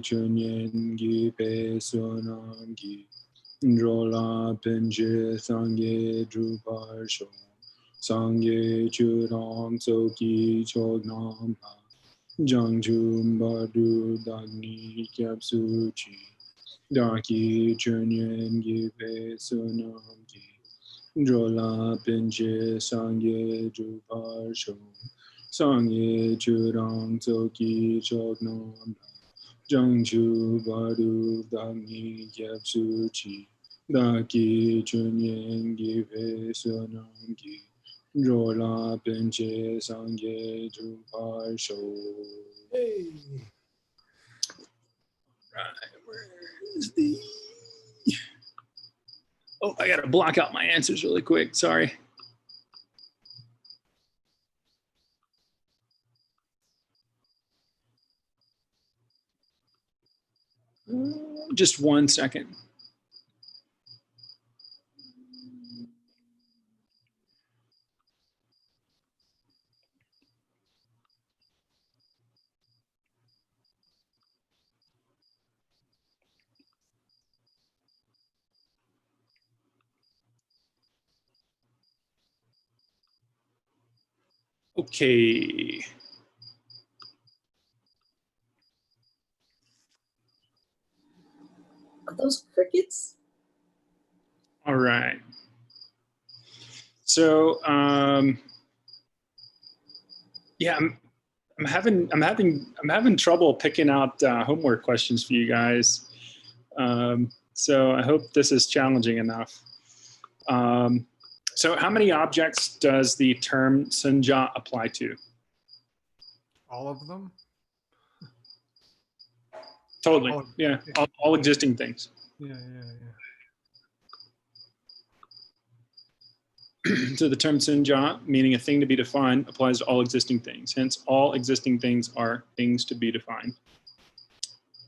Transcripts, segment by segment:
chunyen gi pe sunam gi drola penje sangye drupar sho sangye churang soki chognam ha jangchum badu dagni kyapsu chi daki chunyen gi pe sunam gi drola penje sangye drupar sho sangye churang soki chognam Jangchu Badu Dagni Gyapsu Chi Daki Chunyen Gipe Sonam Gi Drola Penche Sangye Drupar Sho. Hey. Right, where is the... Oh, I gotta block out my answers really quick, sorry. Just 1 second. Okay. Are those crickets? All right. So yeah, I'm having trouble picking out homework questions for you guys. So I hope this is challenging enough. So how many objects does the term sunja apply to? All of them? Totally, All, yeah, all existing things. Yeah. So the term sunja, meaning a thing to be defined, applies to all existing things. Hence, all existing things are things to be defined.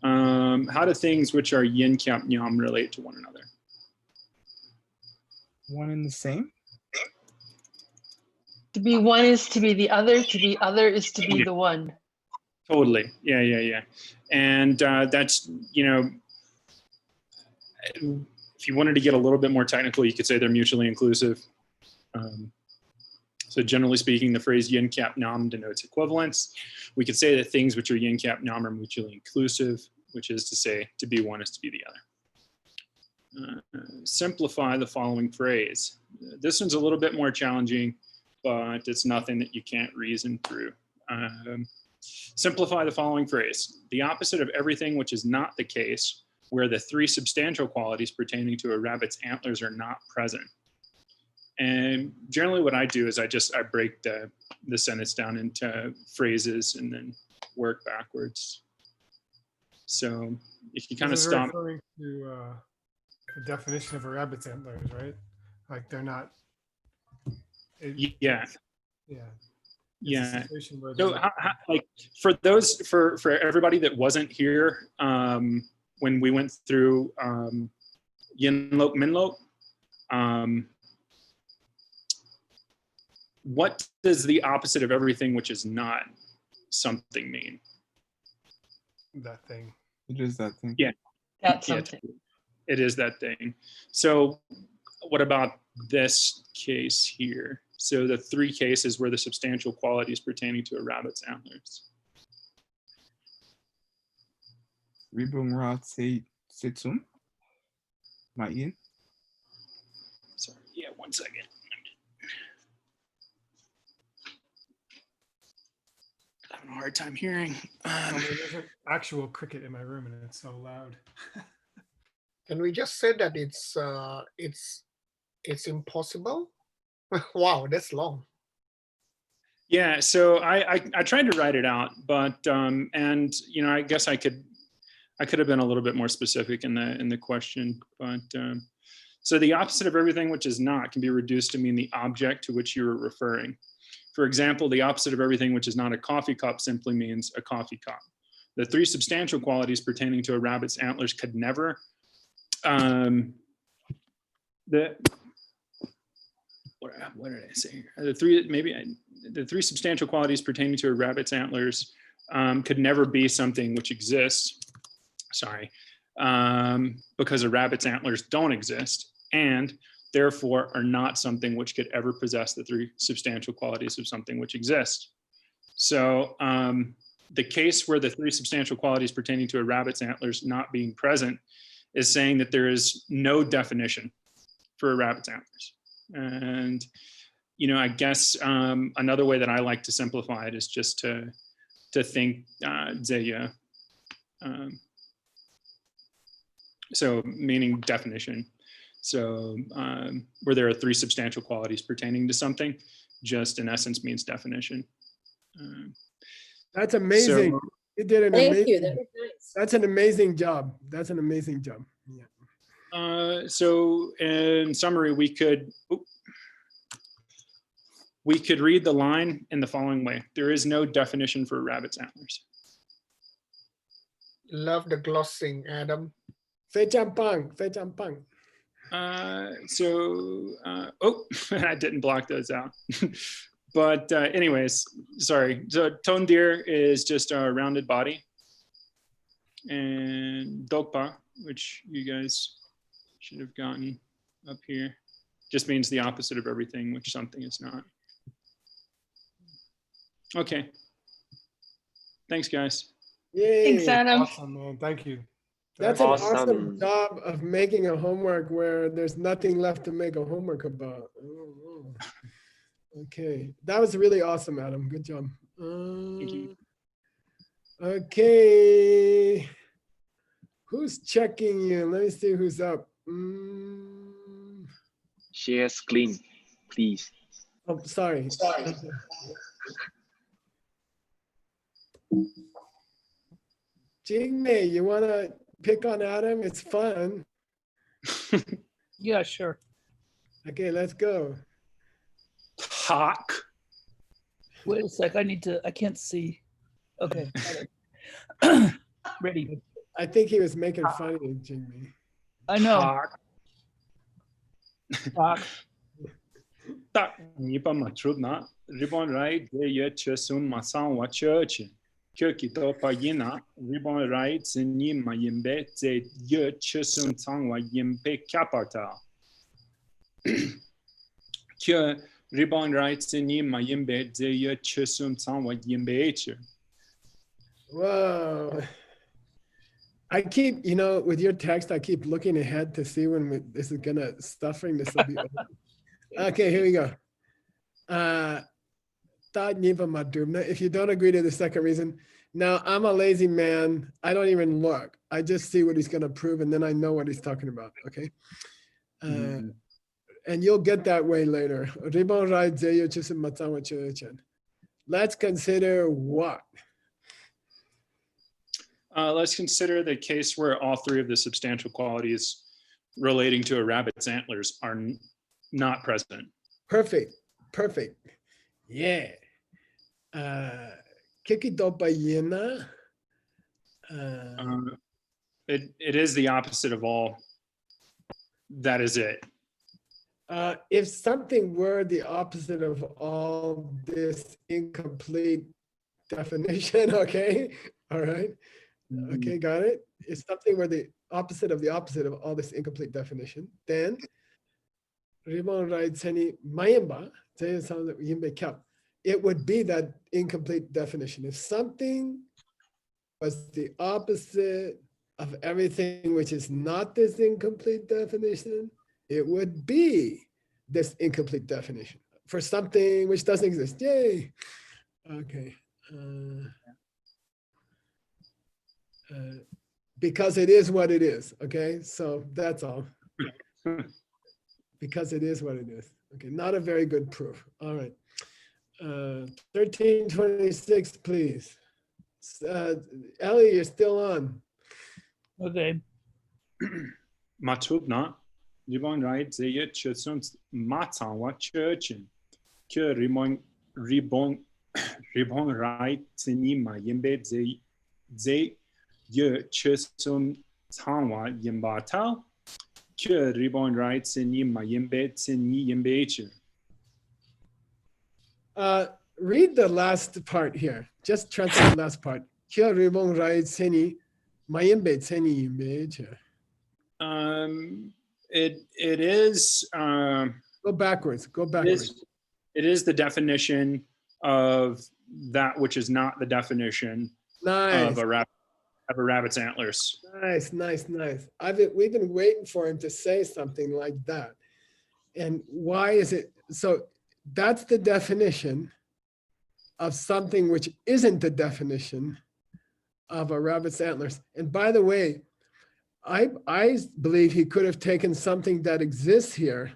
How do things which are yin, kyap, nyam relate to one another? One and the same? To be one is to be the other. To be other is to be the one. Totally. Yeah. And that's, if you wanted to get a little bit more technical, you could say they're mutually inclusive. So generally speaking, the phrase yin, kyap, nam denotes equivalence. We could say that things which are yin, kyap, nam are mutually inclusive, which is to say to be one is to be the other. Simplify the following phrase. This one's a little bit more challenging, but it's nothing that you can't reason through. Simplify the following phrase. The opposite of everything which is not the case, where the three substantial qualities pertaining to a rabbit's antlers are not present. And generally what I do is I break the sentence down into phrases and then work backwards. So if you kind of stop. Referring to the definition of a rabbit's antlers, right? Like they're not. Yeah. So like for everybody that wasn't here when we went through Yinlok Minlok, what does the opposite of everything which is not something mean? That thing. It is that thing. Yeah. That's something. It is that thing. So what about this case here? So the three cases where the substantial qualities pertaining to a rabbit's antlers. Ribung Rat Setsum. Ma'in. Sorry, yeah, 1 second. Having a hard time hearing. There's an actual cricket in my room and it's so loud. Can we just say that it's impossible? Wow, that's long. Yeah, so I tried to write it out, but and I guess I could have been a little bit more specific in the question, but so the opposite of everything which is not can be reduced to mean the object to which you are referring. For example, the opposite of everything which is not a coffee cup simply means a coffee cup. The three substantial qualities pertaining to a rabbit's antlers could never what did I say here? The three substantial qualities pertaining to a rabbit's antlers could never be something which exists. sorry, because a rabbit's antlers don't exist and therefore are not something which could ever possess the three substantial qualities of something which exists. So the case where the three substantial qualities pertaining to a rabbit's antlers not being present is saying that there is no definition for a rabbit's antlers. And, you know, I guess another way that I like to simplify it is just to think Zeya. So meaning definition. So where there are three substantial qualities pertaining to something, just in essence means definition. That's amazing. So, You did an Thank amazing. you. That was nice. That's an amazing job. That's an amazing job. Yeah. so in summary, we could read the line in the following way. There is no definition for a rabbit's antlers. Love the glossing, Adam. 非常棒，非常棒。 I didn't block those out. But anyways, sorry. So tondir is just a rounded body. And dokpa, which you guys should have gotten up here, just means the opposite of everything, which something is not. Okay. Thanks, guys. Yay. Thanks, Adam. Awesome, man. Thank you. That's an awesome Awesome. job of making a homework where there's nothing left to make a homework about. Oh. Okay, that was really awesome, Adam. Good job. Thank you. Okay, who's checking you? Let me see who's up. Share screen, please. Oh, sorry. Jingmei, you wanna pick on Adam? It's fun. Yeah, sure. Okay, let's go. Hawk. Wait a sec. I can't see. Okay. got it. Ready. I think he was making fun of you, Jingmei. I know. Hawk. Doc. Tak, nie pa ma trudna. Ribon right, de ye chesum masan wa church. Köki to pa yina, ribon right, ni ma yimbe, ze ye chesum tang wa yimbe kapata. Kyo ribon right, ni ma yimbe, ze ye chesum tang wa yimbe eche. Whoa. I keep, you know, with your text, I keep looking ahead to see when this is gonna stuffing. This will be over. Okay, here we go. If you don't agree to the second reason, now I'm a lazy man. I don't even look. I just see what he's gonna prove, and then I know what he's talking about. Okay. And you'll get that way later. Let's consider what? Let's consider the case where all three of the substantial qualities relating to a rabbit's antlers are not present. Perfect. Perfect. Yeah. Kikidopa yena. It is the opposite of all. That is it. If something were the opposite of all this incomplete definition, okay, all right, okay, got it. If something were the opposite of all this incomplete definition, then Ribon Raitseni Mayamba, it would be that incomplete definition. If something was the opposite of everything which is not this incomplete definition, it would be this incomplete definition for something which doesn't exist. Yay. Okay. Because it is what it is. Okay. So that's all. Because it is what it is. Okay. Not a very good proof. All right. 1326, please. Ellie, you're still on. Okay. Matubna, Ribon right, Zayet Chesum Matan wa Churchin. Que Ribon right, Sini ma Yimbe Zay Ye Chesum Tanwa Yimbata. Que Ribon right, Sini ma Yimbe Sini Yimbe. Read the last part here. Just translate the last part. Kyo ribon rai seni Mayimbe tseni yimbe. It is. Go backwards. Go It backwards. is the definition of that which is not the definition Nice. of a rabbit's antlers. Nice, nice, nice. We've been waiting for him to say something like that. And why is it? So that's the definition of something which isn't the definition of a rabbit's antlers. And by the way, I believe he could have taken something that exists here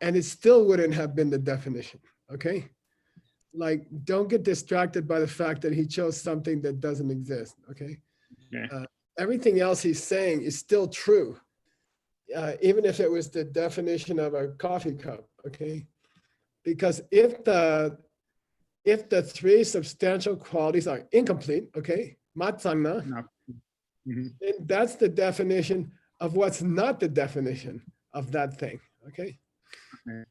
and it still wouldn't have been the definition, okay? Like, don't get distracted by the fact that he chose something that doesn't exist, okay? Okay. Everything else he's saying is still true, even if it was the definition of a coffee cup, okay? Because if the three substantial qualities are incomplete, okay, matsangna, No. Mhm. then that's the definition of what's not the definition of that thing, okay? Okay.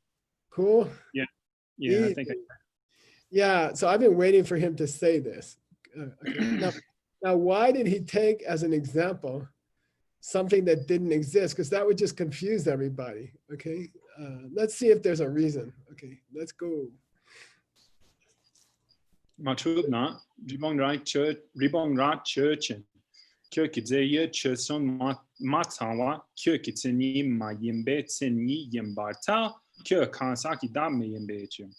Cool? Yeah, I think. Yeah, so I've been waiting for him to say this. Okay. Now, why did he take as an example something that didn't exist? Because that would just confuse everybody, okay? Let's see if there's a reason. Okay, let's go. Matubna, ribong rat church and Kirkidzeya Churson Matawa, Kirkitsini, my Yimbetsini, Yimbarta, Kirkansaki Dame Yimbechu.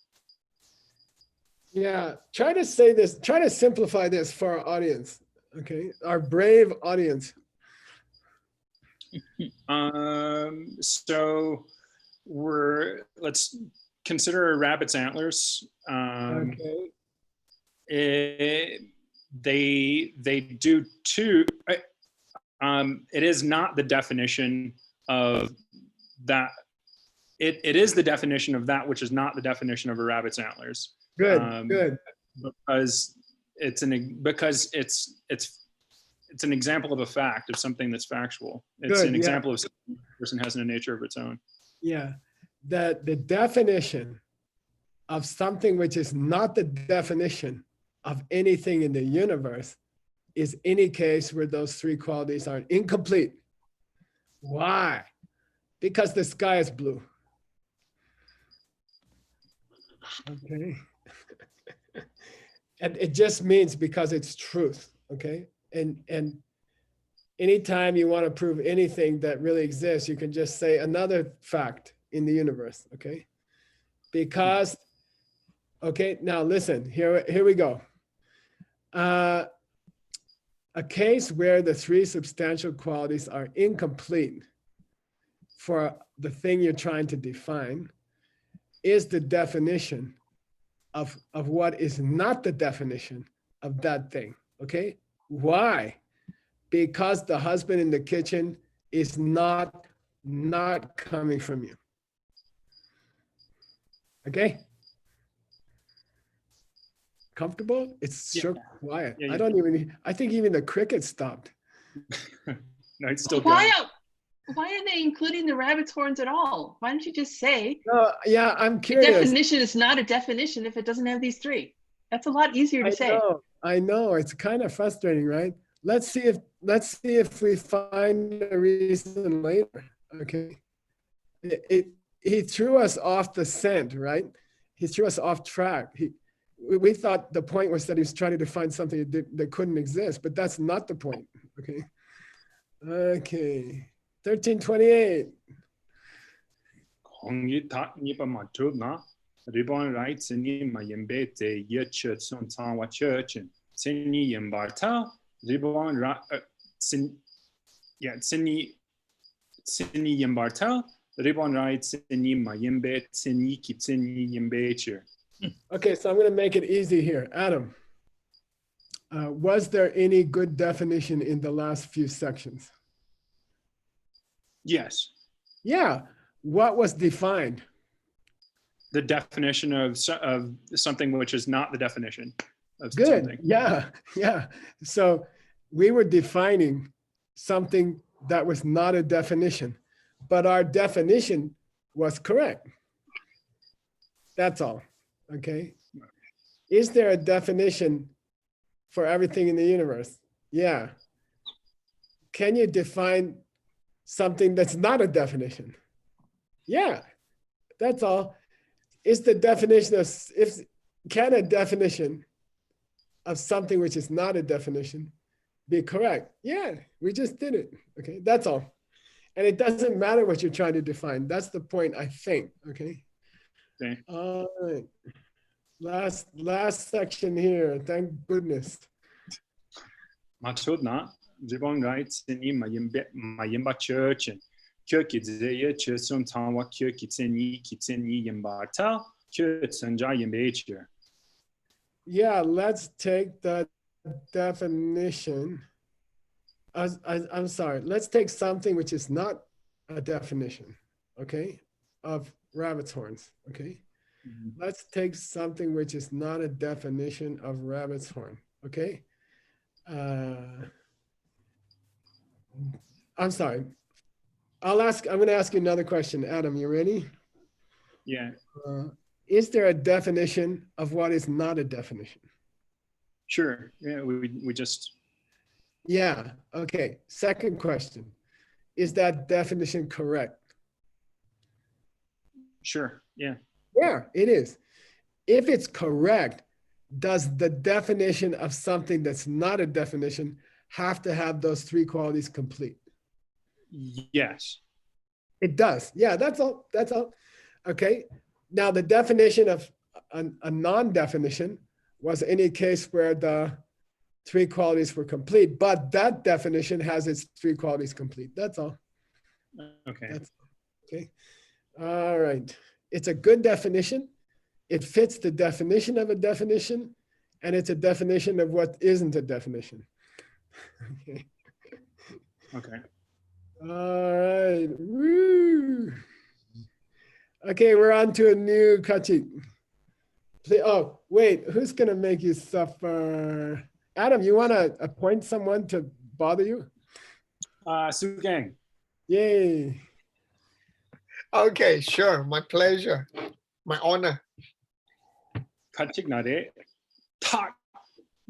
Yeah, try to say this, try to simplify this for our audience, okay? Our brave audience. So let's consider a rabbit's antlers. Okay. They do two. It is not the definition of that. It is the definition of that which is not the definition of a rabbit's antlers. Good, good. Because it's an example of a fact, of something that's factual. It's Good, an yeah. example of something a person has in a nature of its own. Yeah, that the definition of something which is not the definition of anything in the universe is any case where those three qualities are incomplete. Why? Because the sky is blue. Okay. And it just means because it's truth, okay? And anytime you want to prove anything that really exists, you can just say another fact in the universe, okay? Because, okay, now listen, here we go. A case where the three substantial qualities are incomplete for the thing you're trying to define is the definition of what is not the definition of that thing, okay? Why? Because the husband in the kitchen is not coming from you. Okay? Comfortable? It's sure quiet. Yeah, I think even the crickets stopped. No, it's still going. Why are they including the rabbit's horns at all? Why don't you just say Yeah, I'm the curious. definition is not a definition if it doesn't have these three? That's a lot easier to say. I know, it's kind of frustrating, right? Let's see if we find a reason later. Okay. He threw us off the scent, right? He threw us off track. We thought the point was that he was trying to define something that couldn't exist, but that's not the point. Okay. Okay. 1328. Ribbon rights in Mayembete, Yetchet, Son Tawa Church, and Sini Yembarta, Ribbon Sini Yembarta, Ribbon rights in Mayembe, Sini Kitsini Yembecher. Okay, so I'm going to make it easy here. Adam, was there any good definition in the last few sections? Yes. Yeah. What was defined? The definition of something which is not the definition of Good. something. Yeah. So we were defining something that was not a definition, but our definition was correct. That's all. Okay. Is there a definition for everything in the universe? Yeah. can you define something that's not a definition? Yeah, that's all. Is the definition of, can a definition of something which is not a definition be correct? Yeah, we just did it. Okay, that's all. And it doesn't matter what you're trying to define. That's the point, I think. Okay. Okay. All right. Last section here. Thank goodness. Matodna, Jibongai, Tsini, Mayimba Church, and Kirkizaya, Chesum Tawa, Kirkitseni, Kitseni, Yimbartel, Kirtsenja, Yimbacher. Yeah, let's take the definition. I'm sorry. Let's take something which is not a definition, okay, of rabbit's horns, okay? Let's take something which is not a definition of rabbit's horn, okay? I'm sorry. I'm going to ask you another question. Adam, you ready? Yeah. Is there a definition of what is not a definition? Sure. Yeah, we just. Yeah. Okay. Second question. Is that definition correct? Sure. Yeah. Yeah, it is. If it's correct, does the definition of something that's not a definition have to have those three qualities complete? Yes. It does. Yeah, that's all. That's all. Okay. Now, the definition of a non-definition was any case where the three qualities were complete, but that definition has its three qualities complete. That's all. Okay. That's okay. All right. It's a good definition. It fits the definition of a definition, and it's a definition of what isn't a definition. Okay. Okay. All right. Woo. Okay, we're on to a new kachik. Oh, wait, who's gonna make you suffer? Adam, you wanna appoint someone to bother you? Sugang. Yay. Okay, sure. My pleasure. My honor. Kachignade. Tak.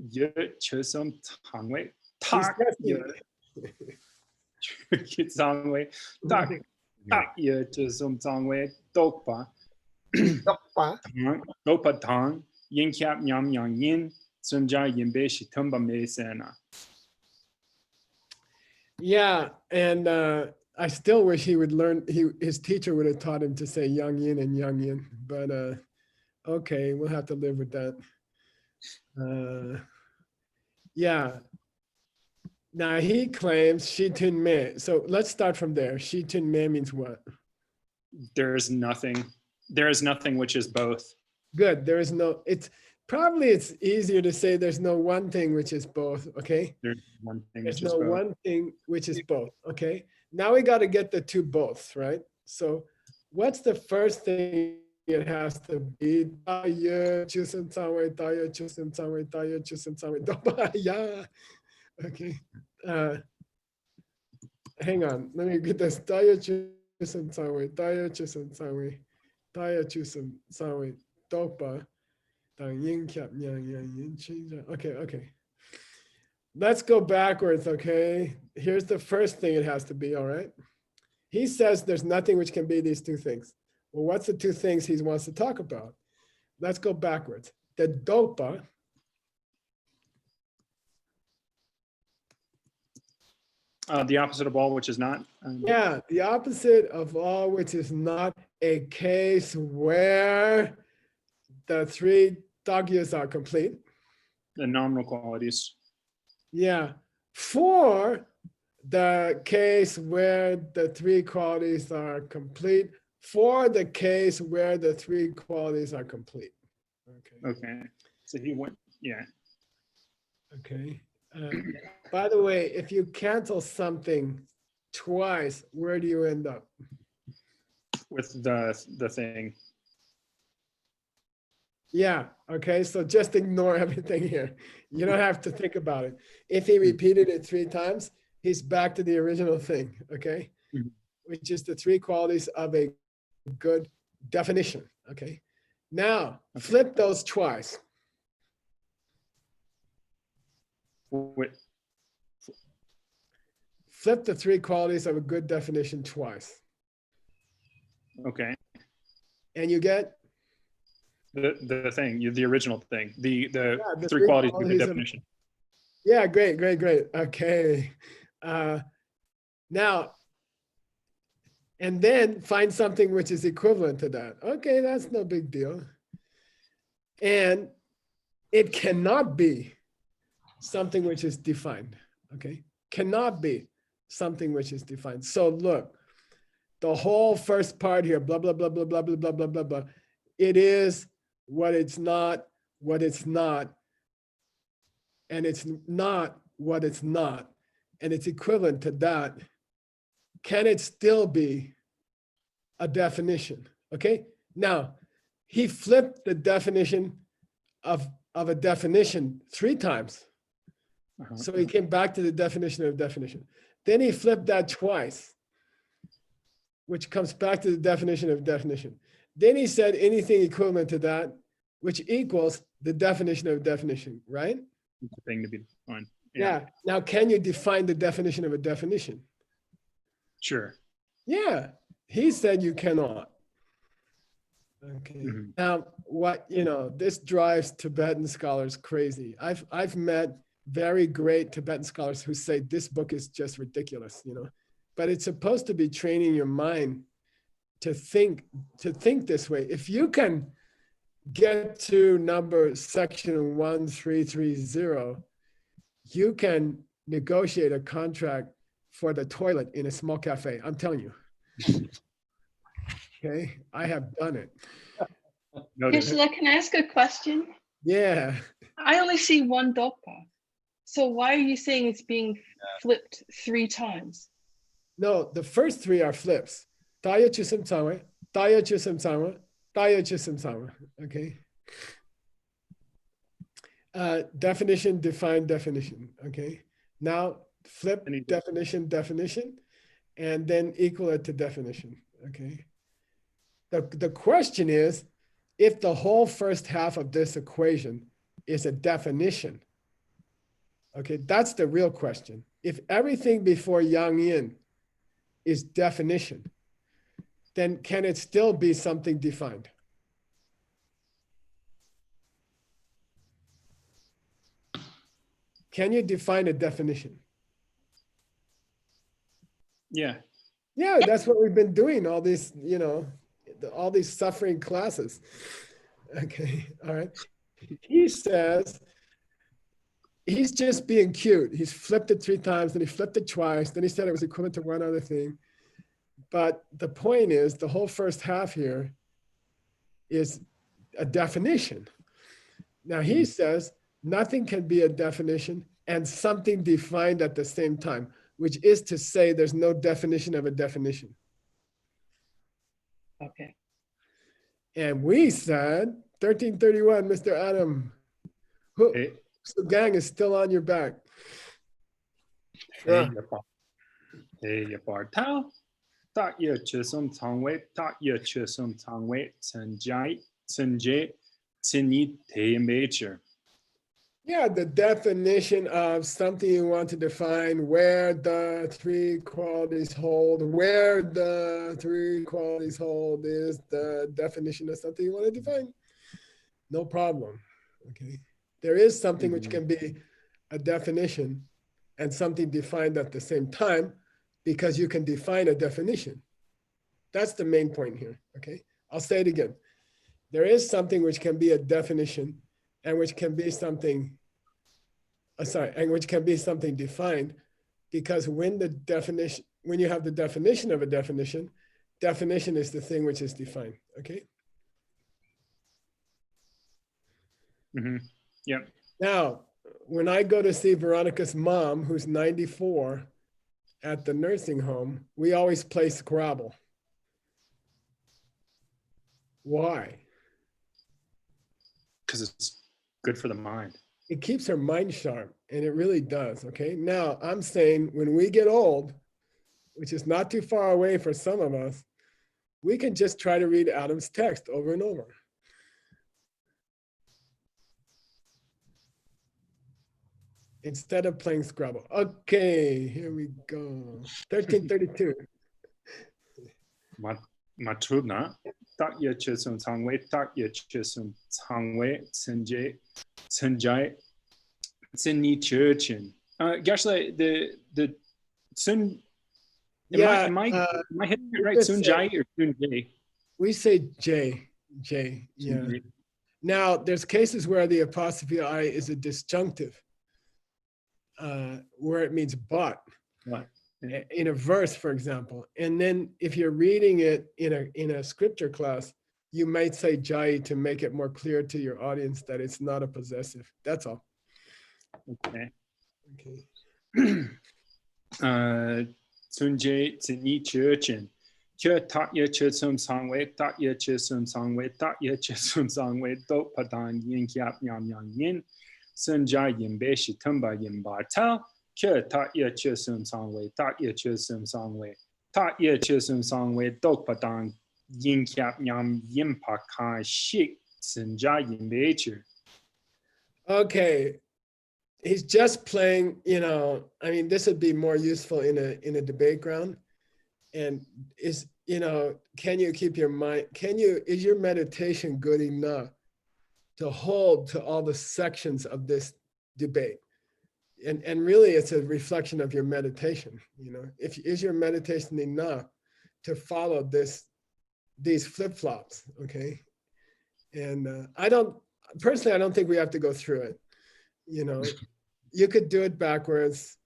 Ye chesum tangway. Tak. Ye. Kitsangway. Tak. Tak ye chesum tangway. Dokpa. Dokpa. Dopa tang. Yin kyap nyam yang yin. Sunja yimbe shitumba me sena. Yeah, and I still wish he would learn, his teacher would have taught him to say Yang Yin and Yang Yin, but okay, we'll have to live with that. Yeah. Now he claims Shi Tun Me. So let's start from there. Shi Tun Me means what? There is nothing which is both. Good. There is no, it's easier to say there's no one thing which is both, okay? There's one thing There's which is no both. one thing which is both, okay? Now we got to get the two boths, right? So what's the first thing it has to be? Okay. Hang on, let me get this. Okay. Let's go backwards, okay? Here's the first thing it has to be, all right? He says there's nothing which can be these two things. Well, what's the two things he wants to talk about? Let's go backwards. The dopa, The opposite of all which is not. yeah, the opposite of all which is not a case where the three dagyas are complete. The nominal qualities. Yeah, for the case where the three qualities are complete, for the case where the three qualities are complete. Okay. Okay. So he went, yeah. Okay. By the way, if you cancel something twice, where do you end up? With the thing. Yeah, okay, so just ignore everything here. You don't have to think about it. If he repeated it 3 times, he's back to the original thing, okay? Mhm. Which is the three qualities of a good definition, okay? Now, flip those twice. With, flip the three qualities of a good definition twice. Okay. And you get The thing, the original thing, the the three three qualities of a good qualities of- definition. yeah, great. Okay. Now, and then find something which is equivalent to that. Okay, that's no big deal. And it cannot be something which is defined. Okay, cannot be something which is defined. So look, the whole first part here, blah, blah, blah, blah, blah, blah, blah, blah, blah, blah. It is what it's not, and it's not what it's not, and it's equivalent to that. Can it still be a definition? Okay, now he flipped the definition of a definition 3 times. Uh-huh. So he came back to the definition of definition. Then he flipped that twice, which comes back to the definition of definition. Then he said anything equivalent to that, which equals the definition of definition, right? It's a thing to be defined. Yeah. Now, can you define the definition of a definition? Sure. Yeah. He said you cannot. Okay. Mhm. Now, this drives Tibetan scholars crazy. I've met very great Tibetan scholars who say this book is just ridiculous, but it's supposed to be training your mind to think this way. If you can get to section 1330, you can negotiate a contract for the toilet in a small cafe. I'm telling you. Okay, I have done it. Noted. Ursula, can I ask a question? Yeah. I only see one dopa. So why are you saying it's being flipped 3 times? No, the first 3 are flips. Daya chisam tsawe, daya chisam tsawe, daya chisam tsawe. Okay. Definition, define, definition. Okay. Now flip definition, definition, and then equal it to definition. Okay. The question is, if the whole first half of this equation is a definition, okay, that's the real question. If everything before yang yin is definition, then can it still be something defined? Can you define a definition? Yeah. Yeah, that's what we've been doing all these, all these suffering classes. Okay, all right. He says, he's just being cute. He's flipped it 3 times, then he flipped it twice, then he said it was equivalent to one other thing. But the point is, the whole first half here is a definition. Now he says nothing can be a definition and something defined at the same time, which is to say there's no definition of a definition. Okay. And we said, 1331, Mr. Adam, Hey. the gang is still on your back. Sure. Hey, ya bar tao. Tak ye chisum tangwei, tak ye chisum tangwei, tsenjai, tsenje, tsinyi te nature. Yeah, the definition of something you want to define, where the 3 qualities hold, where the 3 qualities hold is the definition of something you want to define. No problem. Okay. There is something which can be a definition and something defined at the same time, because you can define a definition. That's the main point here. Okay. I'll say it again. There is something which can be a definition and which can be something, and which can be something defined, because when you have the definition of a definition, definition is the thing which is defined. Okay. Mm-hmm. Yep. Now, when I go to see Veronica's mom, who's 94, at the nursing home, we always play Scrabble. Why? Because it's good for the mind. It keeps her mind sharp, and it really does. Okay. Now, I'm saying when we get old, which is not too far away for some of us, we can just try to read Adam's text over and over. instead of playing Scrabble. Okay, here we go. 1332. Ma trudna. Tak je chesum sangwe, tak je chesum sangwe, tsenjai, tsenni churchin. Gashle, the sun. Yeah, Am I hitting it right? we say- Sunjai or Sunjay? we say J. Yeah. Sunjay. Now, there's cases where the apostrophe I is a disjunctive, where it means but. What? In a verse, for example. And then if you're reading it in a scripture class, you might say jai to make it more clear to your audience that it's not a possessive. That's all. Okay. Okay. Sunjay tsenni churchin. Kyo tak ye chesum sangwe, tak ye chesum sangwe, tak ye chesum sangwe, do padan yin kyap nyam yang yin. Sunjai yin be shitumba yin bar tao. Kyo tak ye chesum sangwe, tak ye chesum sangwe, tak ye chesum sangwe, do padan yin kyap nyam yin pa kan shik. Sunjai yin be chur. Okay. He's just playing, I mean, this would be more useful in a debate ground. And can you keep your mind, is your meditation good enough to hold to all the sections of this debate? And really it's a reflection of your meditation, is your meditation enough to follow these flip-flops, okay? And I don't think we have to go through it, You could do it backwards.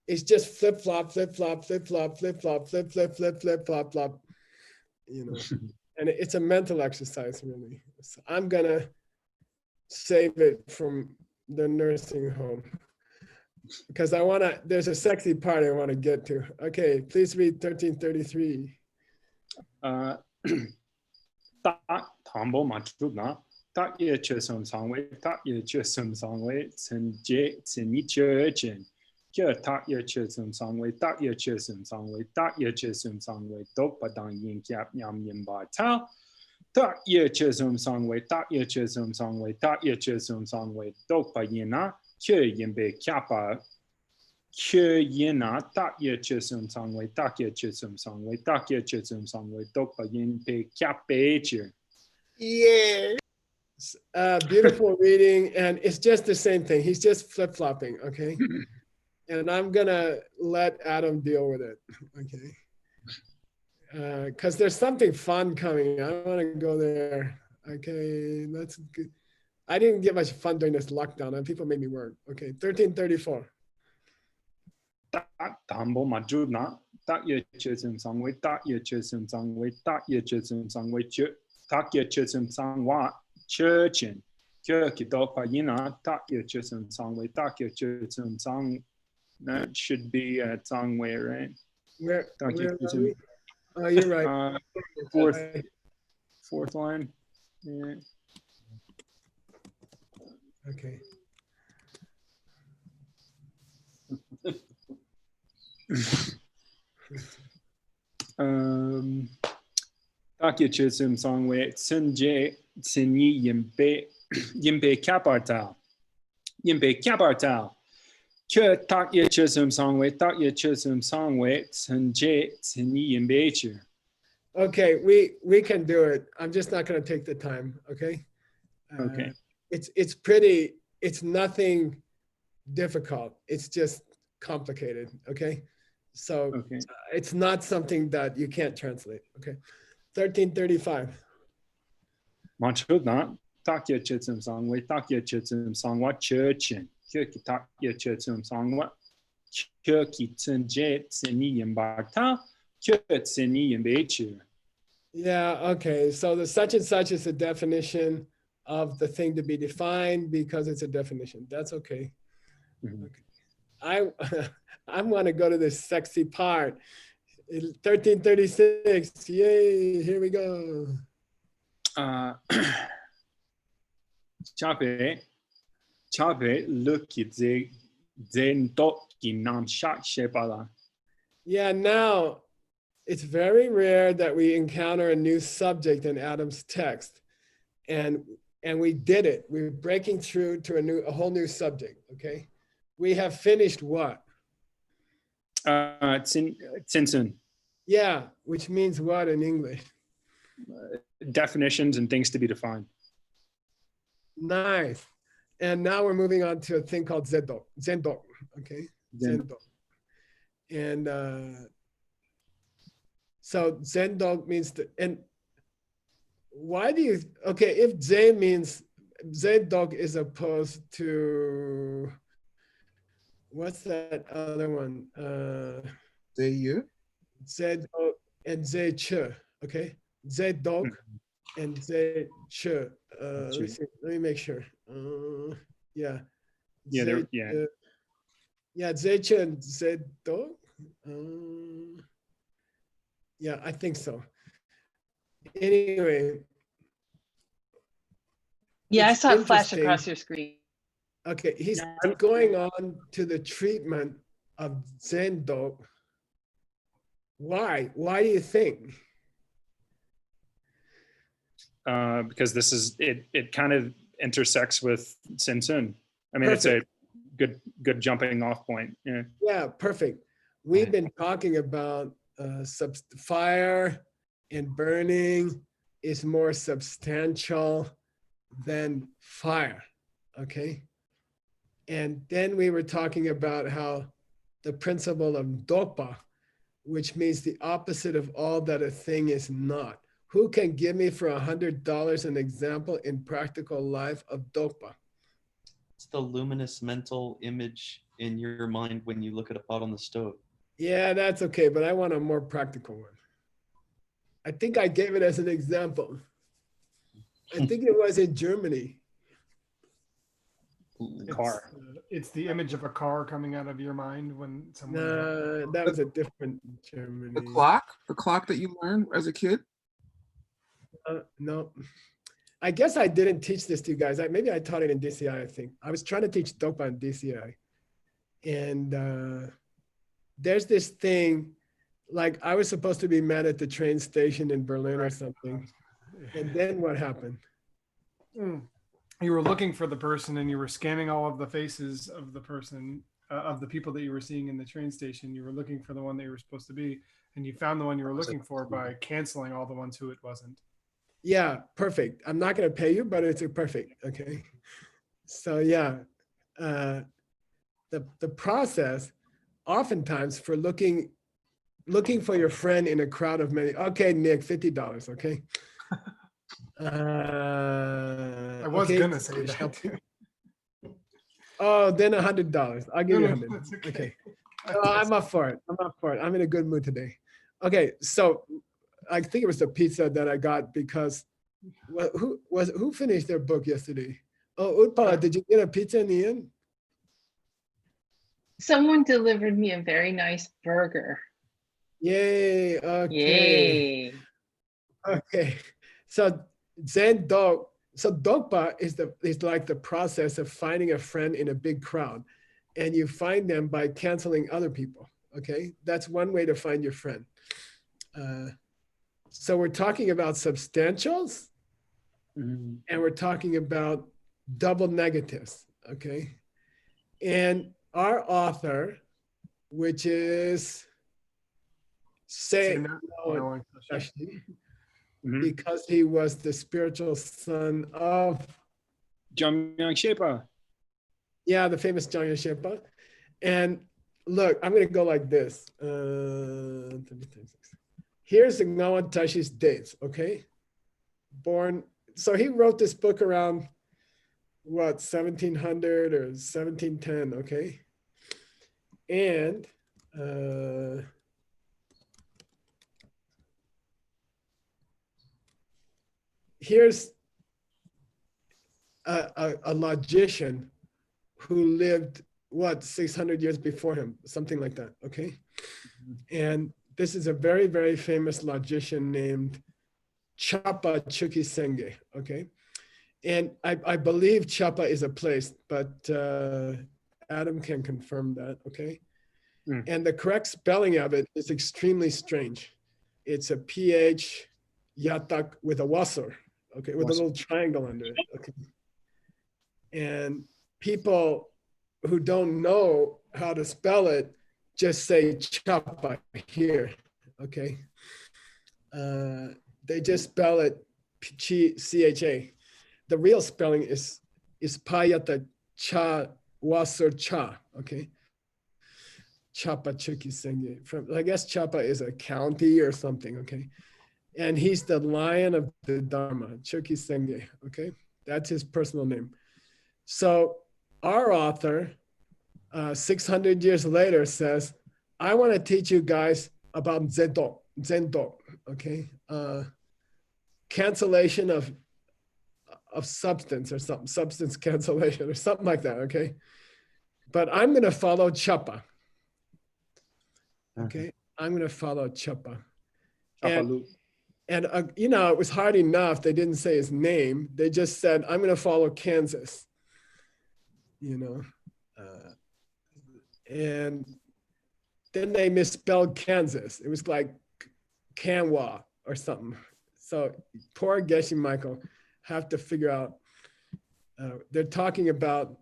It's just flip flop, flip flop, flip flop, flip flop, flip flip flip flip flop flop. And it's a mental exercise, really. So I'm gonna save it from the nursing home because there's a sexy part I want to get to. Okay, please read 1333. Tambo matrudna. Tak ye chesum sangwe, tak ye chesum sangwe, tsenni churchin. Kyo tak ye chesum sangwe, tak ye chesum sangwe, tak ye chesum sangwe, dok padang yin kyap nyam yin ba tao. Tak ye chesum sangwe, tak ye chesum sangwe, tak ye chesum sangwe, dok pa yina, kyo yin be kyapa. Kyo yina, tak ye chesum sangwe, tak ye chesum sangwe, tak ye chesum sangwe, dok pa yin be kyape chir. Yeah. Beautiful reading, and it's just the same thing. He's just flip-flopping, okay? And I'm gonna let Adam deal with it, okay? Because there's something fun coming. I want to go there. Okay, that's good. I didn't get much fun during this lockdown, and people made me work. Okay, 1334. Tambo majudna, tak ye chesum sangwe, tak ye chesum sangwe, tak ye chesum sangwe, tak ye chesum sangwa. Churchin, Kyo Kidopa Yina, Tak Ye Chusum Songway, Tak Ye Chusum Song. That should be Songway, right? Where are we? Oh, you're right. Fourth line. Yeah. Okay. Tak Ye Chusum Songway, Sunjay. Tsenni yimbe kapartal. Yimbe kapartal. Kyo tak ye chesum songwe, tak ye chesum songwe, tsenje tsenni yimbe chir. Okay, we can do it. I'm just not going to take the time, okay? Okay. It's nothing difficult. It's just complicated, okay? So Okay. It's not something that you can't translate, okay? 1335. Manchudna, tak ye chesum songwe, tak ye chesum songwa churchin. Kyo ki tak ye chesum songwa. Kyo ki tsenje tsenni yimba ta. Kyo tsenni yimbe chir. Yeah, okay. So the such and such is a definition of the thing to be defined because it's a definition. That's okay. Mm-hmm. Okay. I want to go to this sexy part. 1336. Yay, here we go. Chape look ze zen ki nam shak shepala. Yeah, now it's very rare that we encounter a new subject in Adam's text, and we did it. We're breaking through to a whole new subject. Okay, We have finished what? Tsinsun, Yeah, which means what in English? definitions and things to be defined. Nice. And now we're moving on to a thing called Zendok, okay? Zendok. And so Zendok means and why do you, okay, if Zen means, Zendok is opposed to, what's that other one? Say you. Zedok and Zeche, okay? Zedok and Zeche. Let me make sure. Yeah. Yeah, Yeah, Zeche and Zedok. Yeah, I think so. Anyway. Yeah, I it's saw it flash interesting. across your screen. Okay, he's going on to the treatment of Zendok. Why? Why do you think? because this is it kind of intersects with Tsinsun. I mean, Perfect. it's a good jumping off point. Yeah. Yeah, perfect. We've been talking about fire and burning is more substantial than fire, okay? And then we were talking about how the principle of dopa, which means the opposite of all that a thing is not. Who can give me for $100 an example in practical life of dopa? It's the luminous mental image in your mind when you look at a pot on the stove. Yeah, that's okay, but I want a more practical one. I think I gave it as an example. I think it was in Germany. Car. It's the image of a car coming out of your mind when someone. No, that was a different Germany. The clock that you learned as a kid. No, I guess I didn't teach this to you guys. Maybe I taught it in DCI, I think. I was trying to teach dopa in DCI. And there's this thing, like I was supposed to be met at the train station in Berlin or something. And then what happened? You were looking for the person and you were scanning all of the faces of the person, of the people that you were seeing in the train station. You were looking for the one that you were supposed to be, and you found the one you were looking for by canceling all the ones who it wasn't. Yeah, perfect. I'm not going to pay you, but it's a perfect. Okay. So yeah, the process oftentimes for looking for your friend in a crowd of many. Okay, Nick, $50. Okay. I was gonna say that. Oh, then $100. I'll give you $100. Okay. Oh, I'm up for it. I'm in a good mood today. Okay, so I think it was the pizza that I got because who finished their book yesterday? Oh, Utpala, did you get a pizza in the end? Someone delivered me a very nice burger. Yay. Okay. Yay. Okay. So Zendok. So Dokpa is like the process of finding a friend in a big crowd, and you find them by canceling other people. Okay, that's one way to find your friend. So we're talking about substantials, and we're talking about double negatives. Okay, and our author, which is because he was the spiritual son of Jamyang Shepa. Yeah, the famous Jamyang Shepa. And look, I'm going to go like this. Here's Ngawan Tashi's dates, okay? Born, so he wrote this book around, what, 1700 or 1710, okay? And here's a logician who lived, what, 600 years before him, something like that, okay? And this is a very, very famous logician named Chapa Chukisenge, okay? And I believe Chapa is a place, but Adam can confirm that, okay? And the correct spelling of it is extremely strange. It's a PH Yatak with a wasser, okay, with a little triangle under it, okay? And people who don't know how to spell it just say chapa here, okay? They just spell it C-H-A. The real spelling is Payata Cha Wasur Cha, okay? Chapa Chuki Senge. From, I guess Chapa is a county or something, okay? And he's the lion of the Dharma, Chuki Senge, okay? That's his personal name. So our author, 600 years later, says, I want to teach you guys about Zendo, okay? Cancellation of substance or something, substance cancellation or something like that, okay? But I'm going to follow Chapa. Okay, I'm going to follow Chapa. And you know, it was hard enough. They didn't say his name. They just said, I'm going to follow Kansas, you know. And then they misspelled Kansas. It was like Kanwa or something. So poor Geshe Michael have to figure out, they're talking about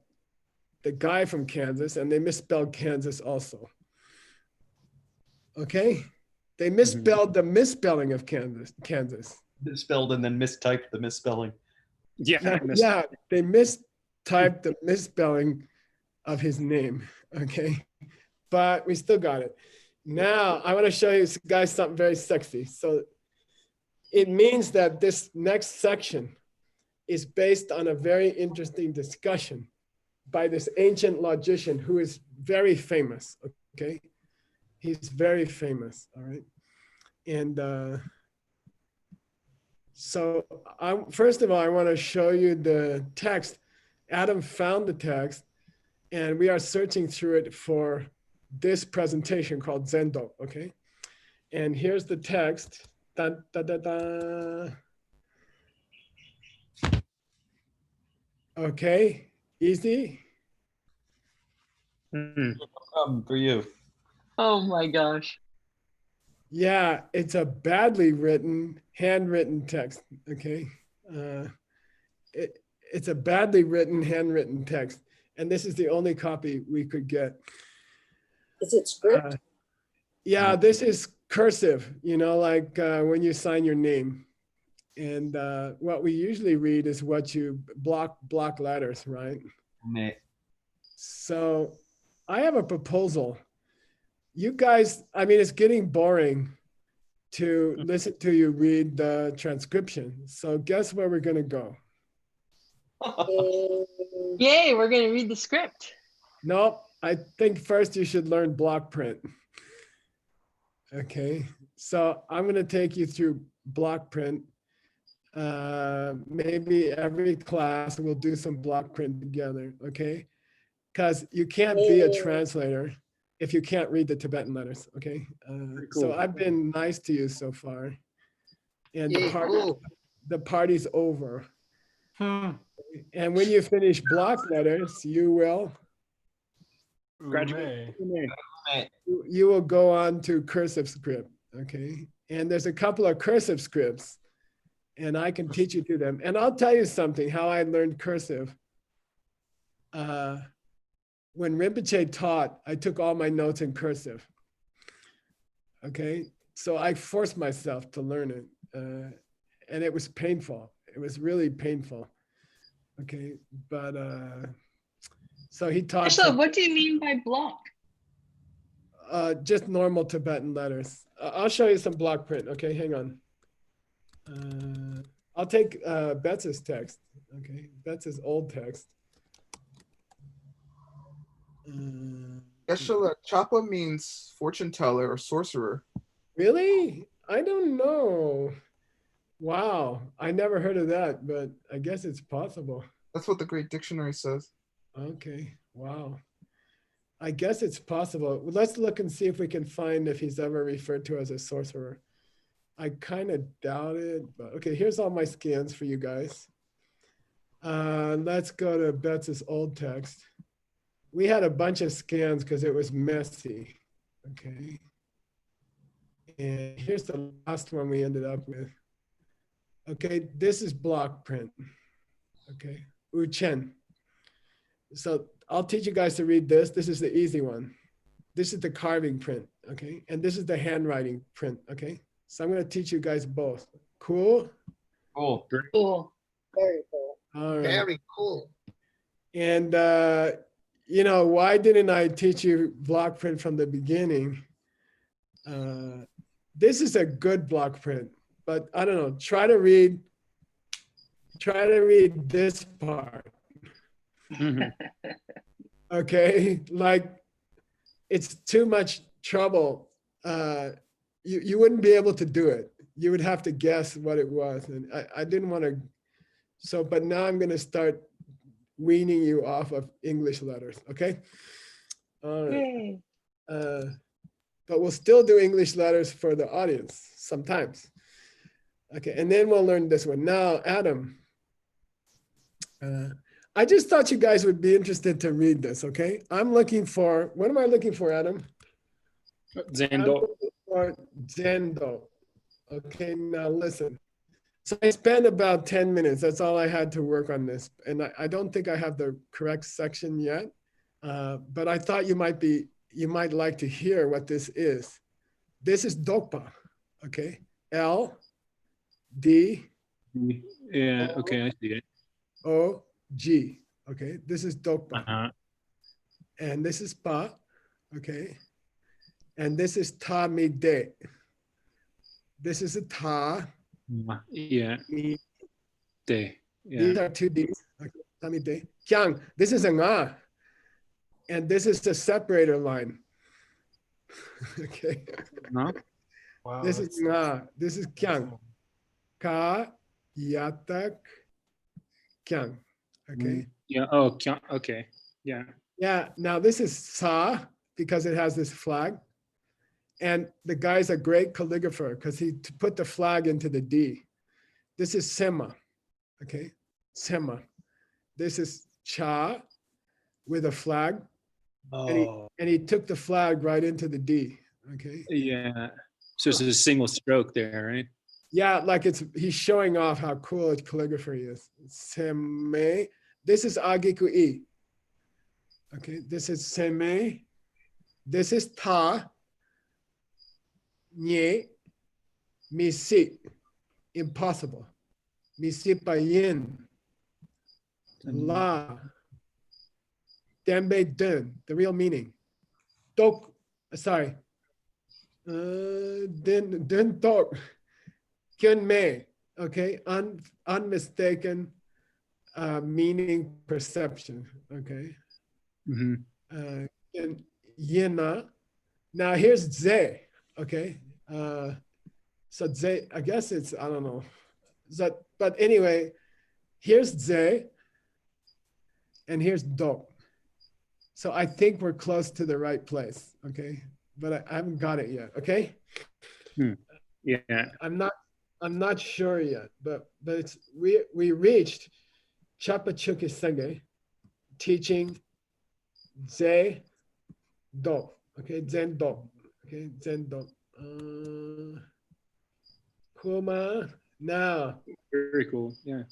the guy from Kansas and they misspelled Kansas also. Okay, they misspelled the misspelling of Kansas. Misspelled and then mistyped the misspelling. Yeah. Yeah, they mistyped the misspelling of his name. Okay, but we still got it. Now I want to show you guys something very sexy. So it means that this next section is based on a very interesting discussion by this ancient logician who is very famous. Okay. He's very famous, all right? And so first of all, I want to show you the text. Adam found the text, and we are searching through it for this presentation called Zendo, okay? And here's the text. Da, da, da, da. Okay, easy? For you. Oh my gosh. Yeah, it's a badly written, handwritten text, okay? It's a badly written, handwritten text. And this is the only copy we could get. Is it script? Yeah, this is cursive, you know, like when you sign your name. And what we usually read is what you block letters, right? Meh. So I have a proposal. You guys, I mean, it's getting boring to listen to you read the transcription. So guess where we're going to go? Yay, we're going to read the script. No, I think first you should learn block print. Okay, so I'm going to take you through block print. Maybe every class we'll do some block print together, okay? Because you can't be a translator if you can't read the Tibetan letters, okay? So I've been nice to you so far. And the party's over. And when you finish block letters, you will Graduate. you will go on to cursive script, okay? And there's a couple of cursive scripts, and I can teach you to them. And I'll tell you something, how I learned cursive. When Rinpoche taught, I took all my notes in cursive. Okay, so I forced myself to learn it. And it was painful. It was really painful. Okay, but so he taught. So what do you mean by block? Just normal Tibetan letters. I'll show you some block print. Okay, hang on. I'll take Betts' text. Okay, Betts' old text. Geshe Chapa means fortune teller or sorcerer. Really? I don't know. Wow, I never heard of that, but I guess it's possible. That's what the Great Dictionary says. Okay, wow. I guess it's possible. Well, let's look and see if we can find if he's ever referred to as a sorcerer. I kind of doubt it, but okay, here's all my scans for you guys. Let's go to Betts' old text. We had a bunch of scans because it was messy, okay? And here's the last one we ended up with. Okay, this is block print, okay? Uchen. So I'll teach you guys to read this. This is the easy one. This is the carving print, okay? And this is the handwriting print, okay? So I'm gonna teach you guys both. Cool? Cool. Cool. Very cool. All right. Very cool. And you know, why didn't I teach you block print from the beginning? This is a good block print, but I don't know, try to read this part. Okay, like it's too much trouble. You wouldn't be able to do it. You would have to guess what it was. And I didn't want to, so, but now I'm gonna start weaning you off of English letters, okay? All right. Yay. But we'll still do English letters for the audience sometimes. Okay, and then we'll learn this one. Now, Adam, I just thought you guys would be interested to read this, okay? I'm looking for, what am I looking for, Adam? Zendo. For Zendo. Okay, now listen. So I spent about 10 minutes. That's all I had to work on this. And I don't think I have the correct section yet, but I thought you might like to hear what this is. This is Dokpa, okay? L, D, Yeah, okay, I see it. O, G, okay? This is Dokpa. Uh-huh. And this is Pa, okay? And this is Ta Mi De. This is a Ta. Yeah. Mi. Day. Yeah. These are two Ds. Okay. Ta Mi De. Kyang, this is a Nga. And this is the separator line. Okay. No? Wow, This is Nga. This is Kyang. Ka, Yatak, Kyang. Okay. Yeah. Oh, okay. Yeah. Yeah. Now this is Sa because it has this flag. And the guy's a great calligrapher because he put the flag into the D. This is Sema. Okay. Sema. This is Cha with a flag. Oh, And he took the flag right into the D. Okay. Yeah. So it's a single stroke there, right? Yeah, like he's showing off how cool his calligraphy is. Seme. This is Agiku I. Okay, this is Seme. This is Ta. Nye. Misi. Impossible. Misi Yin. La. Dembe Dun. The real meaning. Dok. Sorry. Dun Dok. Kyun Me, okay, unmistaken meaning perception, okay. Mm-hmm. And Yina. Now here's Ze, okay. So Ze, I guess it's, I don't know. But anyway, here's Ze and here's Do. So I think we're close to the right place, okay. But I haven't got it yet, okay. Yeah. I'm not sure yet, but it's we reached Chapachuki Senge, teaching Ze Do. Okay, Zen Do. Okay, Zen Do. Kuma. Now. Very cool. Yeah.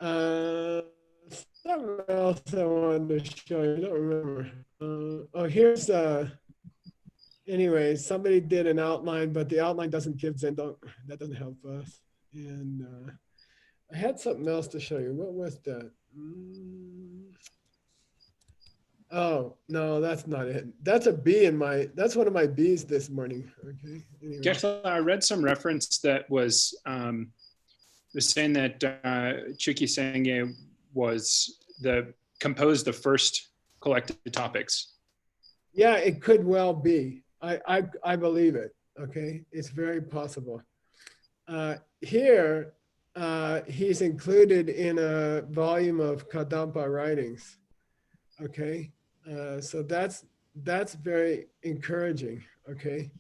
Something else I wanted to show you. I don't remember. Oh, here's anyway, somebody did an outline, but the outline doesn't give Zendo. That doesn't help us. And I had something else to show you. What was that? Oh, no, that's not it. That's a B in that's one of my B's this morning. Okay. Anyway. Actually, I read some reference that was saying that Chuki Senge composed the first collected topics. Yeah, it could well be. I believe it. Okay, it's very possible. Here, he's included in a volume of Kadampa writings. Okay, so that's very encouraging. Okay,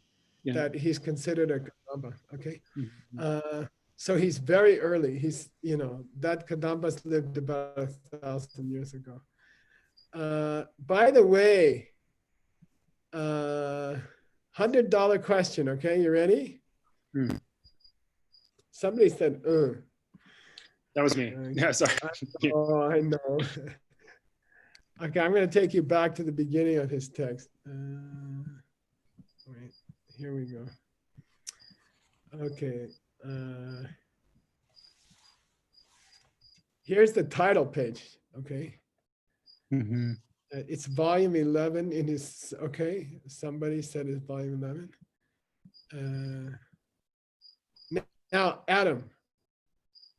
yeah. That he's considered a Kadampa. Okay, so he's very early. He's that Kadampas lived about 1,000 years ago. By the way. $100 question. Okay, you ready? Somebody said, That was me. Yeah, sorry. Oh, I know. Okay, I'm going to take you back to the beginning of his text. Wait, here we go. Okay. Here's the title page. Okay. It's volume 11 in his, okay. Somebody said it's volume 11. Now, Adam,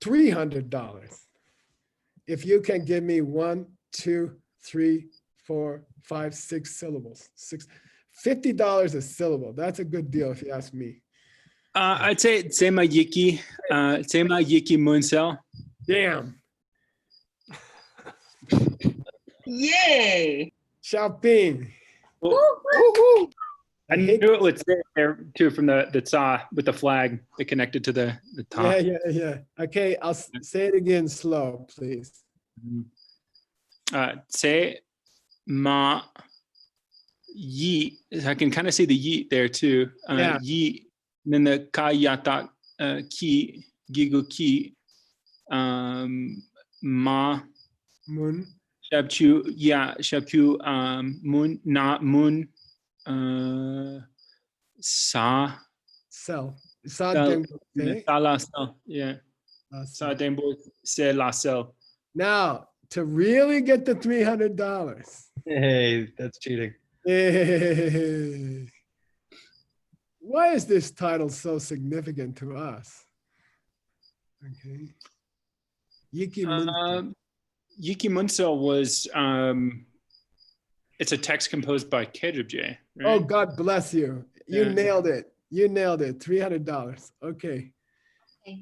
$300. If you can give me 1, 2, 3, 4, 5, 6 syllables, $50 a syllable. That's a good deal if you ask me. I'd say Tsema Yiki Munsel. Damn. Yay! Xiaoping. I knew it would say there too from the tsa with the flag that connected to the top. Yeah. Okay, I'll say it again slow, please. Tse ma yi. I can kind of see the yi there too. Yeah. Yi. And then the ka yata ki gigu ki. Ma Moon. Shabchu mun na mun sa Cell. sa la cell. Yeah. Sa dembo se la cell. Now, to really get the $300. Hey, that's cheating. Hey. Why is this title so significant to us? Okay. Yiki Munsel. Yiki Munsel was it's a text composed by Kedribje, right? Oh, God bless you. You Yeah. nailed it. You nailed it. $300. Okay.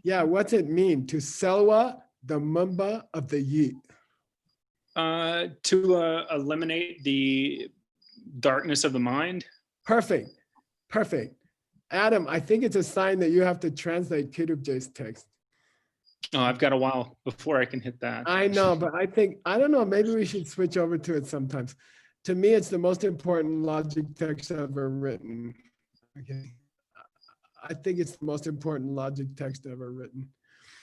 Yeah, what's it mean? To Selwa, the Mumba of the Yi. To eliminate the darkness of the mind. Perfect. Perfect. Adam, I think it's a sign that you have to translate Kedribje's text. Oh, I've got a while before I can hit that. I know, but I don't know, maybe we should switch over to it sometimes. To me, it's the most important logic text ever written. Okay. I think it's the most important logic text ever written.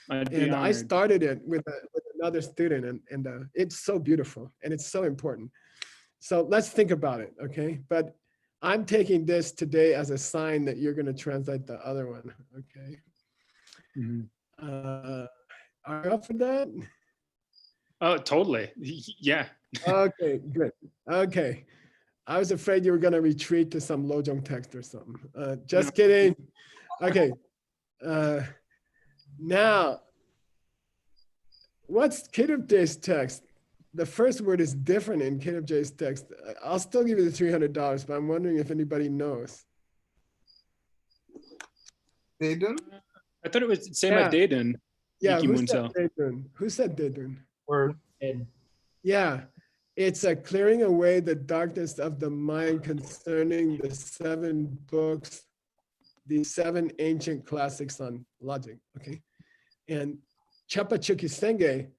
And I started it with another student, and it's so beautiful and it's so important. So let's think about it, okay? But I'm taking this today as a sign that you're going to translate the other one, okay? Are you up for that? Oh, totally. Yeah. Okay, good. Okay. I was afraid you were going to retreat to some Lojong text or something. Just kidding. Okay. Now, what's Kedribje's text? The first word is different in Kedribje's text. I'll still give you the $300, but I'm wondering if anybody knows. Daydun? I thought it was Sema Daydun. Yeah, Yiki who Munsel. said Daydun? Who said Daydun? Word. Yeah, it's a clearing away the darkness of the mind concerning the 7 books, the 7 ancient classics on logic, okay? And Chapa Chukisenge,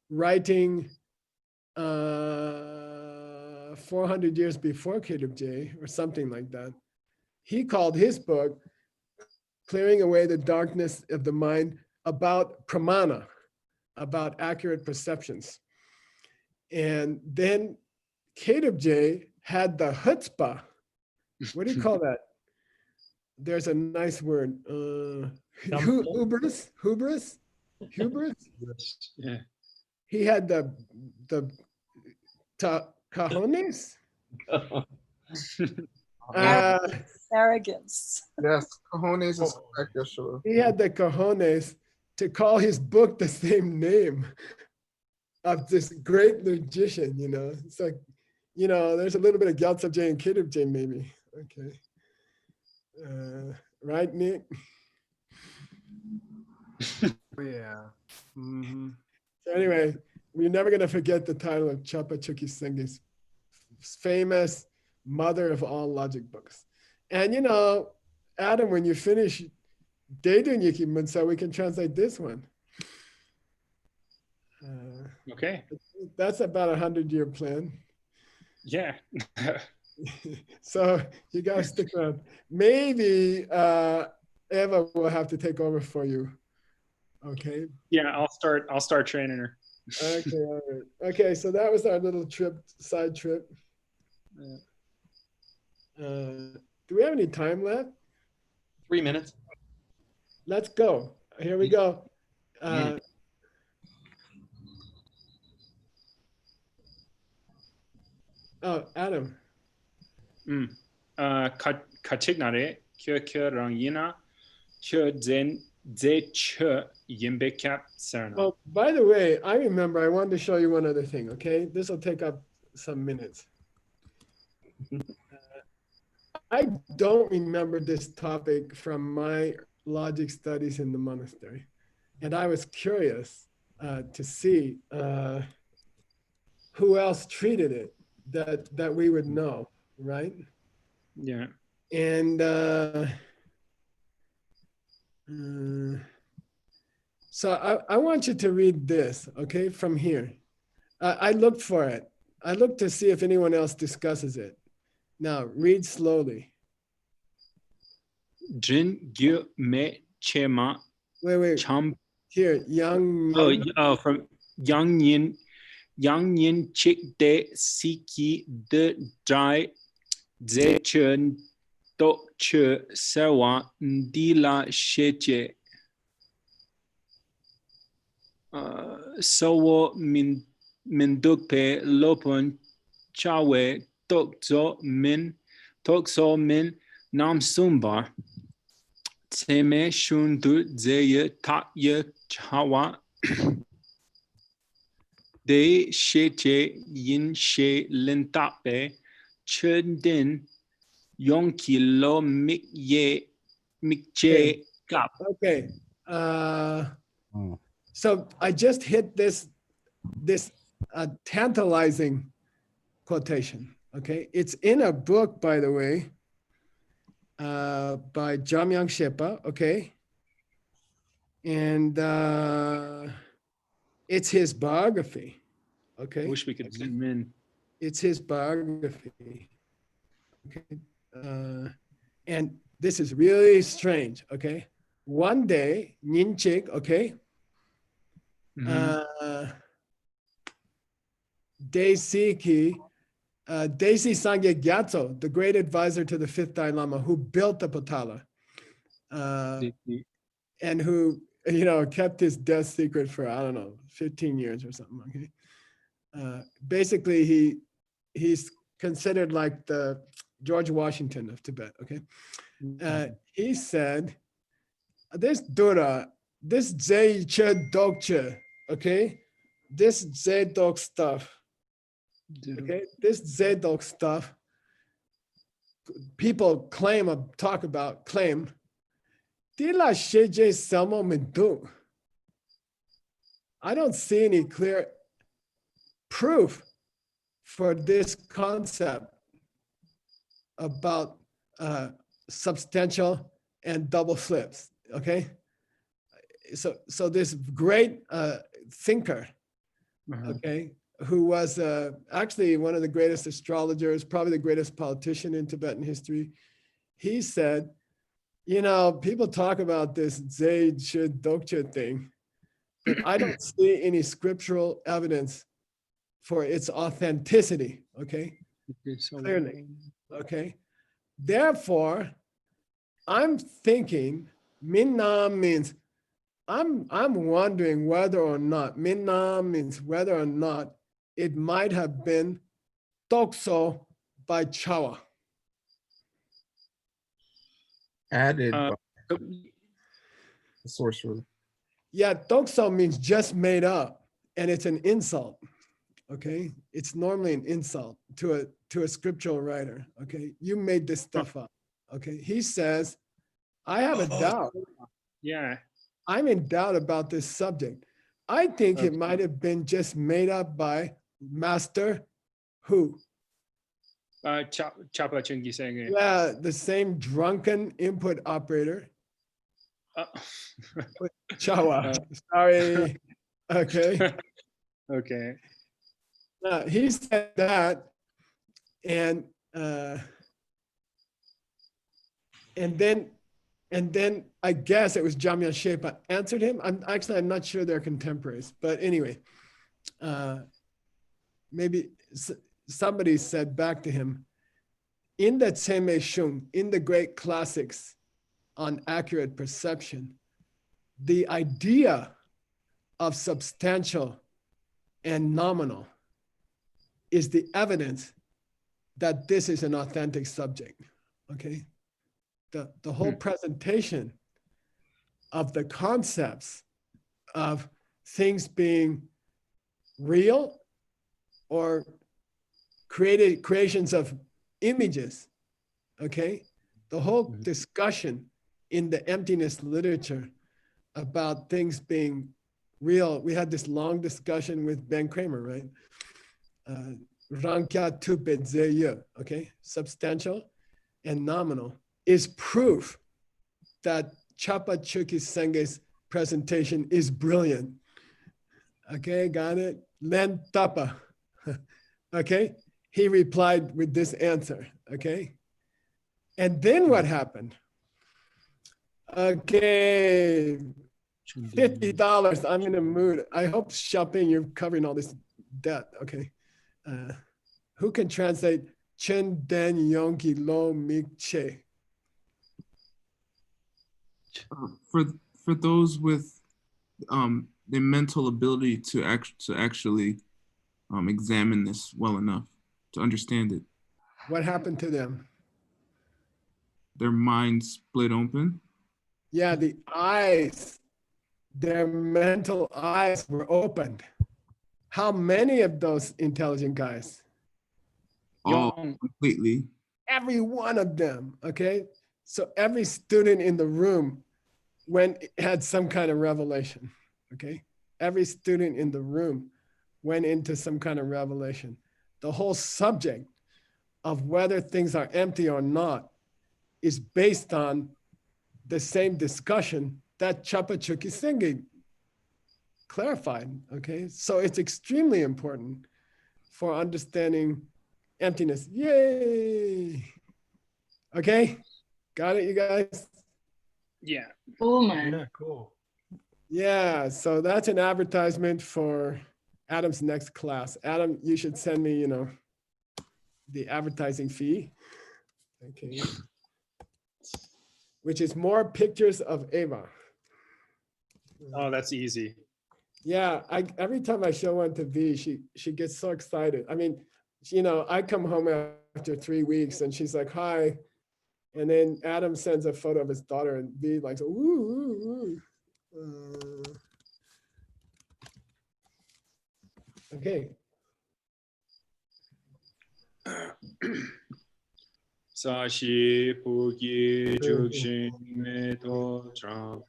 writing 400 years before Kedribje or something like that, he called his book Clearing Away the Darkness of the Mind about pramana, about accurate perceptions. And then Kedribje had the chutzpah. What do you call that? There's a nice word. Hubris? Yeah. He had the cajones? Arrogance. Yes, cojones is correct, Yeshua. He had the cojones to call his book the same name of this great logician, you know. It's like, you know, there's a little bit of Gyaltsa J and Kedribje maybe. Okay. Right, Nick? Yeah. Mm-hmm. So anyway, we're never going to forget the title of Chapa Chukisenge's famous mother of all logic books. And, you know, Adam, when you finish Daydun Yiki Munsel, we can translate this one. Okay. That's about a 100-year plan. Yeah. So you got to stick around. Maybe Eva will have to take over for you. Okay. Yeah, I'll start training her. Okay, all right. Okay, so that was our little side trip. Do we have any time left? 3 minutes. Let's go. Here we go. Oh, Adam. Kachignare, Rangina, Ze Yimbe Cap Serna. Oh, by the way, I remember I wanted to show you one other thing, okay? This will take up some minutes. I don't remember this topic from my logic studies in the monastery. And I was curious to see who else treated it that we would know, right? Yeah. And so I want you to read this, okay, from here. I looked for it. I looked to see if anyone else discusses it. Now, read slowly. Jin Gyu Me Chema. Wait. Cham. Here, Yang. From Yang Yin Chik De Siki De Dai Ze Chen Do Che Serwa Ndila Sheche. Sowo Mindukpe Lopon Chawe Tokso Min Nam Sumba Teme Shundu Zeye Takye Chawa De Sheche Yin She Lintape Chundin Yonki Lo Mikje Gap. Okay. So I just hit this tantalizing quotation. Okay, it's in a book, by the way, by Jamyang Shepa. Okay, and it's his biography. Okay, I wish we could zoom in. It's his biography. Okay, and this is really strange. Okay, one day Ninchik. Okay. Daisy Sangye Gyatso, the great advisor to the fifth Dalai Lama, who built the Potala, and who kept his death secret for 15 years or something. Okay, basically he's considered like the George Washington of Tibet. Okay, he said this Dura. This Zei Che Dokche, okay? This Zedok stuff, okay? This Zedok stuff, people claim. Dila Sheje Selmo Mendu. I don't see any clear proof for this concept about substantial and double flips, okay? So this great thinker, okay, who was actually one of the greatest astrologers, probably the greatest politician in Tibetan history, he said, people talk about this Zei Che Dokche thing, but I don't see any scriptural evidence for its authenticity, okay, clearly, okay. Therefore, I'm thinking Minnam means I'm wondering whether or not Minna means whether or not it might have been Tokso by Chawa. Added by the sorcerer. Yeah, Tokso means just made up, and it's an insult. Okay, it's normally an insult to a scriptural writer. Okay, you made this stuff up. Okay, he says, I have a doubt. Yeah. I'm in doubt about this subject. I think it might have been just made up by Master who? Chapa Chungi Senge. Yeah, the same drunken input operator. Chawa. Sorry. Okay. Okay. He said that, and then I guess it was Jamyang Shepa answered him. I'm not sure they're contemporaries, but anyway, maybe somebody said back to him, in the Ceme Shung, in the great classics on accurate perception, the idea of substantial and nominal is the evidence that this is an authentic subject, okay? The whole presentation of the concepts of things being real or creations of images, okay? The whole discussion in the emptiness literature about things being real. We had this long discussion with Ben Kramer, right? Rankya tupet zeye, okay? Substantial and nominal is proof that Chapa Chuki Senge's presentation is brilliant. Okay, got it? Len Tapa, okay? He replied with this answer, okay? And then what happened? Okay, $50, I'm in a mood. I hope shopping, you're covering all this debt, okay? Who can translate Chen Den Yonki Lo Mik Che? For those with the mental ability to actually examine this well enough to understand it. What happened to them? Their minds split open. Yeah, the eyes, their mental eyes were opened. How many of those intelligent guys? All completely. Every one of them, okay? So every student in the room had some kind of revelation, okay? Every student in the room went into some kind of revelation. The whole subject of whether things are empty or not is based on the same discussion that Chapa Chuki Senge clarified, okay? So it's extremely important for understanding emptiness. Yay! Okay, got it, you guys? Yeah. Oh man. Yeah, cool. Yeah, so that's an advertisement for Adam's next class. Adam, you should send me, the advertising fee. Okay. Which is more pictures of Ava. Oh, that's easy. Yeah, every time I show one to V, she gets so excited. I mean, I come home after 3 weeks and she's like, hi. And then Adam sends a photo of his daughter and V like, ooh. Okay. Sashi Puki Jukshin Meto Tram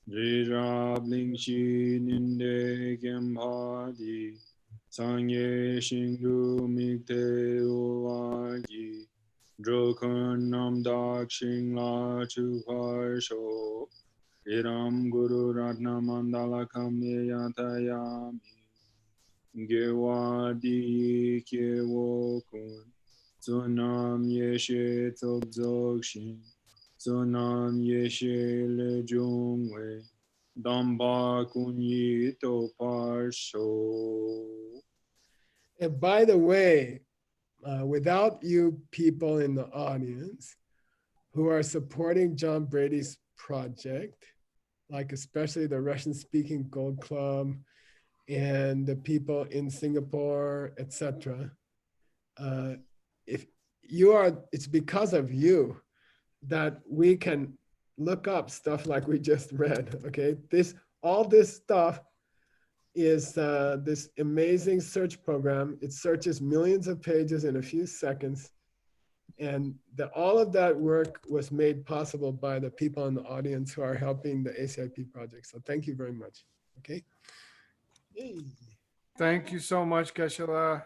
Jirab Lingshi Ninde Gembadi Sanye Shingu Mikte Uwagi Drokun Namdak Shingla Chuparsho Iram Guru Ratna Mandala Kamye Yatayami Gewadi Kewokun Sonam Yeshe Tokzokshin Sonam Yeshe Lejungwe Damba Kunyito Parsho. And by the way, without you people in the audience who are supporting John Brady's project, like especially the Russian-speaking Gold Club and the people in Singapore, etc. If you are, it's because of you that we can look up stuff like we just read. Okay, all this stuff is this amazing search program. It searches millions of pages in a few seconds. And all of that work was made possible by the people in the audience who are helping the ACIP project. So thank you very much. Okay. Yay. Thank you so much, Geshe-la.